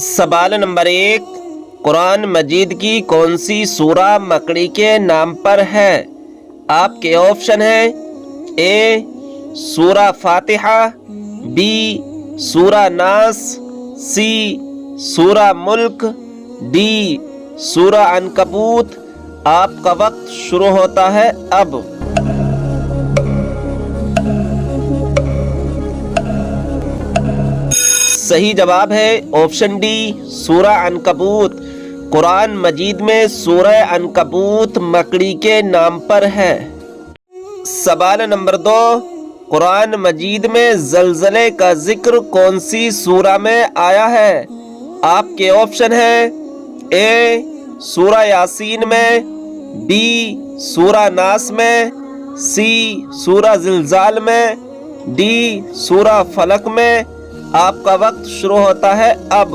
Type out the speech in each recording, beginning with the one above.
سوال نمبر 1، قرآن مجید کی کون سی سورہ مکڑی کے نام پر ہے؟ آپ کے آپشن ہیں اے سورہ فاتحہ، بی سورہ ناس، سی سورہ ملک، ڈی سورہ عنکبوت۔ آپ کا وقت شروع ہوتا ہے اب۔ صحیح جواب ہے آپشن ڈی سورہ عنکبوت۔ قرآن مجید میں سورہ عنکبوت مکڑی کے نام پر ہے۔ سوال نمبر 2، قرآن مجید میں زلزلے کا ذکر کون سی سورہ میں آیا ہے؟ آپ کے آپشن ہیں اے سورہ یاسین میں، بی سورہ ناس میں، سی سورہ زلزال میں، ڈی سورہ فلق میں۔ آپ کا وقت شروع ہوتا ہے اب۔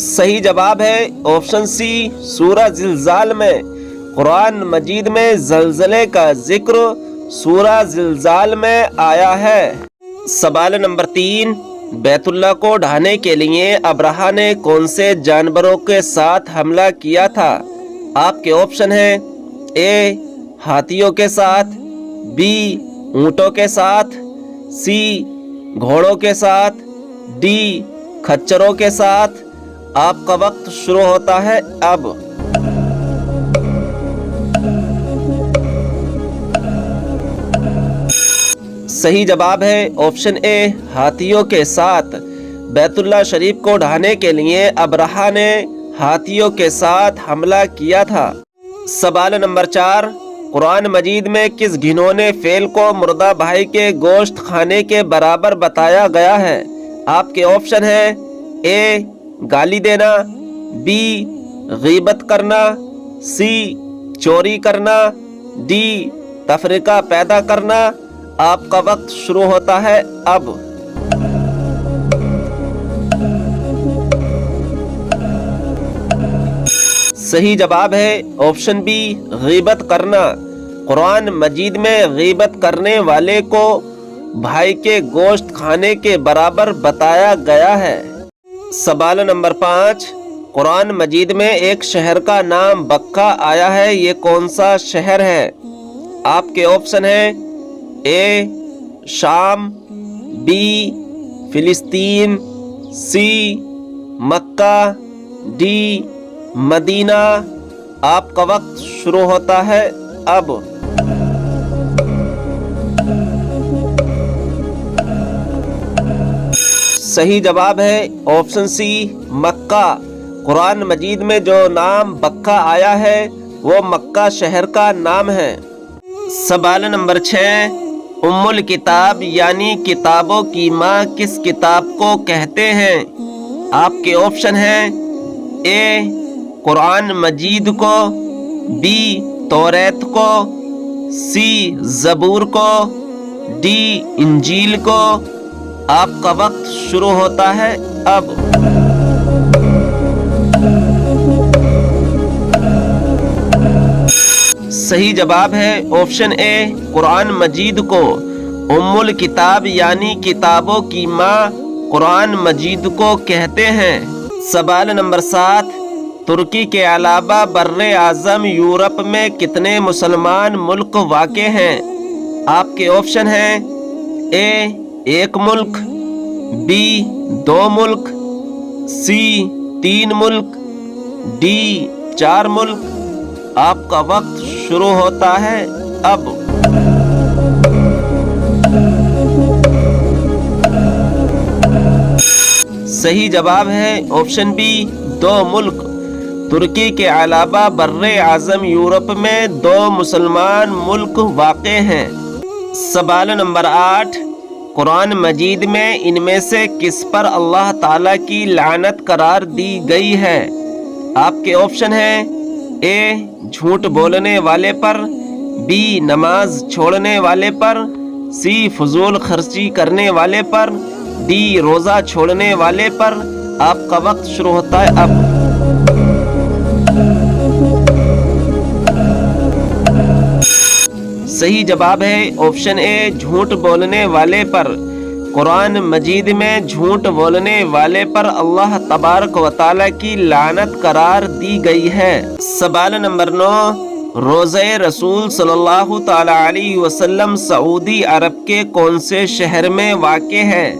صحیح جواب ہے آپشن سی سورہ زلزال میں۔ قرآن مجید میں زلزلے کا ذکر سورہ زلزال میں آیا ہے۔ سوال نمبر 3، بیت اللہ کو ڈھانے کے لیے ابرہہ نے کون سے جانوروں کے ساتھ حملہ کیا تھا؟ آپ کے آپشن ہیں اے ہاتھیوں کے ساتھ، بی اونٹوں کے ساتھ، سی گھوڑوں کے ساتھ، ڈی کھچروں کے ساتھ۔ آپ کا وقت شروع ہوتا ہے اب۔ صحیح جواب ہے آپشن اے ہاتھیوں کے ساتھ۔ بیت اللہ شریف کو ڈھانے کے لیے ابرہہ نے ہاتھیوں کے ساتھ حملہ کیا تھا۔ سوال نمبر 4، قرآن مجید میں کس گھنونے فعل کو مردہ بھائی کے گوشت کھانے کے برابر بتایا گیا ہے؟ آپ کے آپشن ہیں اے گالی دینا، بی غیبت کرنا، سی چوری کرنا، ڈی تفرقہ پیدا کرنا۔ آپ کا وقت شروع ہوتا ہے اب۔ صحیح جواب ہے آپشن بی غیبت کرنا۔ قرآن مجید میں غیبت کرنے والے کو بھائی کے گوشت کھانے کے برابر بتایا گیا ہے۔ سوال نمبر 5، قرآن مجید میں ایک شہر کا نام بکہ آیا ہے، یہ کون سا شہر ہے؟ آپ کے آپشن ہیں اے شام، بی فلسطین، سی مکہ، ڈی مدینہ۔ آپ کا وقت شروع ہوتا ہے اب۔ صحیح جواب ہے آپشن سی مکہ۔ قرآن مجید میں جو نام بکہ آیا ہے وہ مکہ شہر کا نام ہے۔ سوال نمبر 6، ام الکتاب یعنی کتابوں کی ماں کس کتاب کو کہتے ہیں؟ آپ کے آپشن ہیں اے قرآن مجید کو، بی توریت کو، سی زبور کو، ڈی انجیل کو۔ آپ کا وقت شروع ہوتا ہے اب۔ صحیح جواب ہے آپشن اے قرآن مجید کو۔ ام الکتاب یعنی کتابوں کی ماں قرآن مجید کو کہتے ہیں۔ سوال نمبر 7، ترکی کے علاوہ بر اعظم یورپ میں کتنے مسلمان ملک واقع ہیں؟ آپ کے آپشن ہیں اے ایک ملک، be 2 Malik, C 3 Malik, D 4 ملک۔ آپ کا وقت شروع ہوتا ہے اب۔ صحیح جواب ہے آپشن بی 2 ملک۔ ترکی کے علاوہ بر اعظم یورپ میں 2 مسلمان ملک واقع ہیں۔ سوال نمبر 8، قرآن مجید میں ان میں سے کس پر اللہ تعالیٰ کی لعنت قرار دی گئی ہے؟ آپ کے آپشن ہیں اے جھوٹ بولنے والے پر، بی نماز چھوڑنے والے پر، سی فضول خرچی کرنے والے پر، ڈی روزہ چھوڑنے والے پر۔ آپ کا وقت شروع ہوتا ہے اب۔ صحیح جواب ہے آپشن اے جھوٹ بولنے والے پر۔ قرآن مجید میں جھوٹ بولنے والے پر اللہ تبارک و تعالیٰ کی لعنت قرار دی گئی ہے۔ سوال نمبر 9، روضہ رسول صلی اللہ تعالی علیہ وسلم سعودی عرب کے کون سے شہر میں واقع ہے؟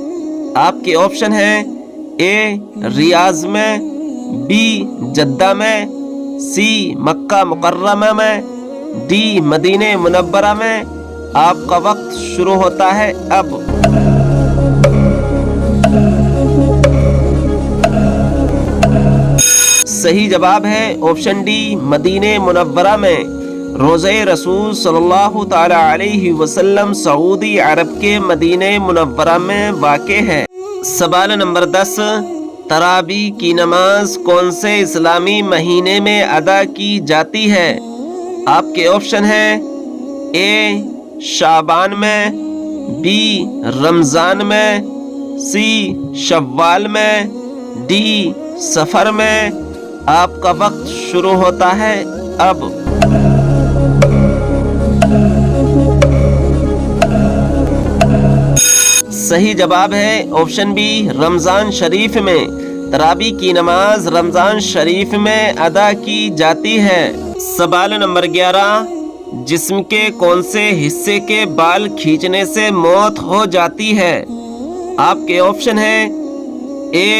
آپ کے آپشن ہیں اے ریاض میں، بی جدہ میں، سی مکہ مکرمہ میں، ڈی مدینہ منورہ میں۔ آپ کا وقت شروع ہوتا ہے اب۔ صحیح جواب ہے آپشن ڈی مدینہ منورہ میں۔ روضہ رسول صلی اللہ تعالی علیہ وسلم سعودی عرب کے مدینہ منورہ میں واقع ہے۔ سوال نمبر 10، تراویح کی نماز کون سے اسلامی مہینے میں ادا کی جاتی ہے؟ آپ کے آپشن ہیں اے شعبان میں، بی رمضان میں، سی شوال میں، ڈی سفر میں۔ آپ کا وقت شروع ہوتا ہے اب۔ صحیح جواب ہے آپشن بی رمضان شریف میں۔ تراویح کی نماز رمضان شریف میں ادا کی جاتی ہے۔ سوال نمبر 11، جسم کے کون سے حصے کے بال کھینچنے سے موت ہو جاتی ہے؟ آپ کے آپشن ہیں اے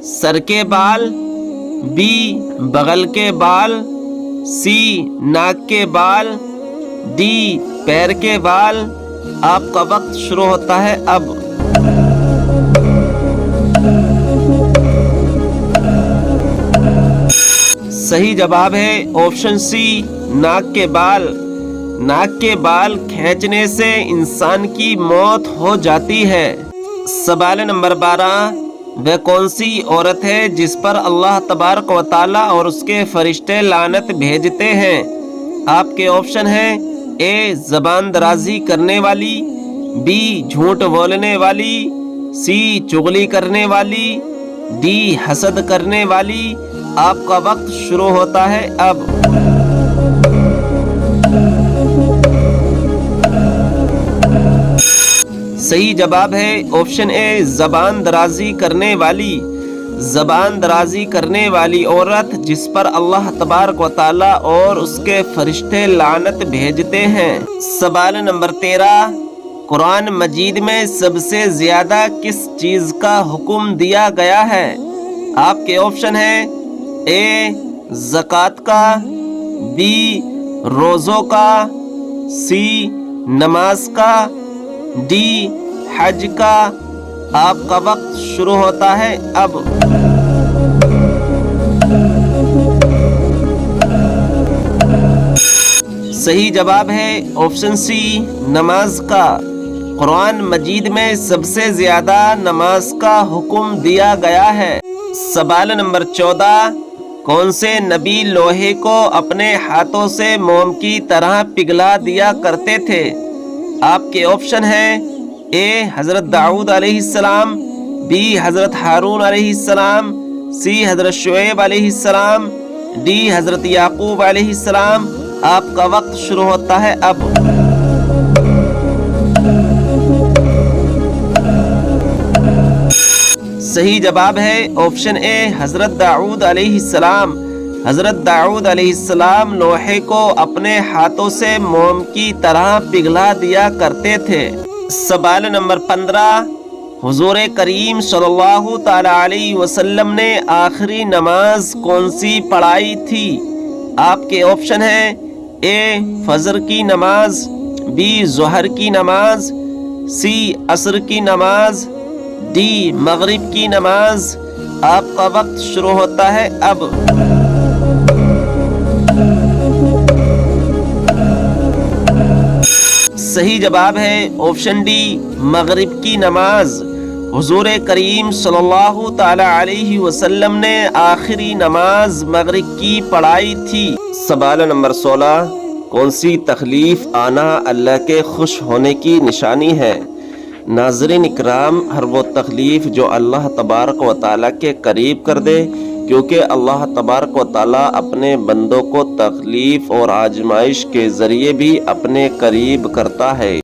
سر کے بال، بی بغل کے بال، سی ناک کے بال، ڈی پیر کے بال۔ آپ کا وقت شروع ہوتا ہے اب۔ صحیح جواب ہے آپشن سی ناک کے بال۔ ناک کے بال کھینچنے سے انسان کی موت ہو جاتی ہے۔ سوال نمبر 12، وہ کون سی عورت ہے جس پر اللہ تبارک و تعالیٰ اور اس کے فرشتے لعنت بھیجتے ہیں؟ آپ کے آپشن ہیں اے زبان درازی کرنے والی، بی جھوٹ بولنے والی، سی چغلی کرنے والی، ڈی حسد کرنے والی۔ آپ کا وقت شروع ہوتا ہے اب۔ صحیح جواب ہے آپشن اے زبان درازی کرنے والی۔ زبان درازی کرنے والی عورت جس پر اللہ تبارک و تعالیٰ اور اس کے فرشتے لعنت بھیجتے ہیں۔ سوال نمبر 13، قرآن مجید میں سب سے زیادہ کس چیز کا حکم دیا گیا ہے؟ آپ کے آپشن ہیں اے زکوٰۃ کا، بی روزوں کا، سی نماز کا، ڈی حج کا۔ آپ کا وقت شروع ہوتا ہے اب۔ صحیح جواب ہے آپشن سی نماز کا۔ قرآن مجید میں سب سے زیادہ نماز کا حکم دیا گیا ہے۔ سوال نمبر 14، کون سے نبی لوہے کو اپنے ہاتھوں سے موم کی طرح پگھلا دیا کرتے تھے؟ آپ کے آپشن ہیں اے حضرت داؤد علیہ السلام، بی حضرت ہارون علیہ السلام، سی حضرت شعیب علیہ السلام، ڈی حضرت یعقوب علیہ السلام۔ آپ کا وقت شروع ہوتا ہے اب۔ صحیح جواب ہے آپشن اے حضرت داؤد علیہ السلام۔ حضرت داؤد علیہ السلام لوہے کو اپنے ہاتھوں سے موم کی طرح پگھلا دیا کرتے تھے۔ سوال نمبر 15، حضور کریم صلی اللہ تعالی علیہ وسلم نے آخری نماز کون سی پڑھائی تھی؟ آپ کے آپشن ہیں اے فجر کی نماز، بی ظہر کی نماز، سی عصر کی نماز، ڈی مغرب کی نماز۔ آپ کا وقت شروع ہوتا ہے اب۔ صحیح جواب ہے آپشن ڈی مغرب کی نماز۔ حضور کریم صلی اللہ تعالی علیہ وسلم نے آخری نماز مغرب کی پڑھائی تھی۔ سوال نمبر 16، کون سی تکلیف آنا اللہ کے خوش ہونے کی نشانی ہے؟ ناظرین اکرام، ہر وہ تکلیف جو اللہ تبارک و تعالیٰ کے قریب کر دے، کیونکہ اللہ تبارک و تعالیٰ اپنے بندوں کو تکلیف اور آزمائش کے ذریعے بھی اپنے قریب کرتا ہے۔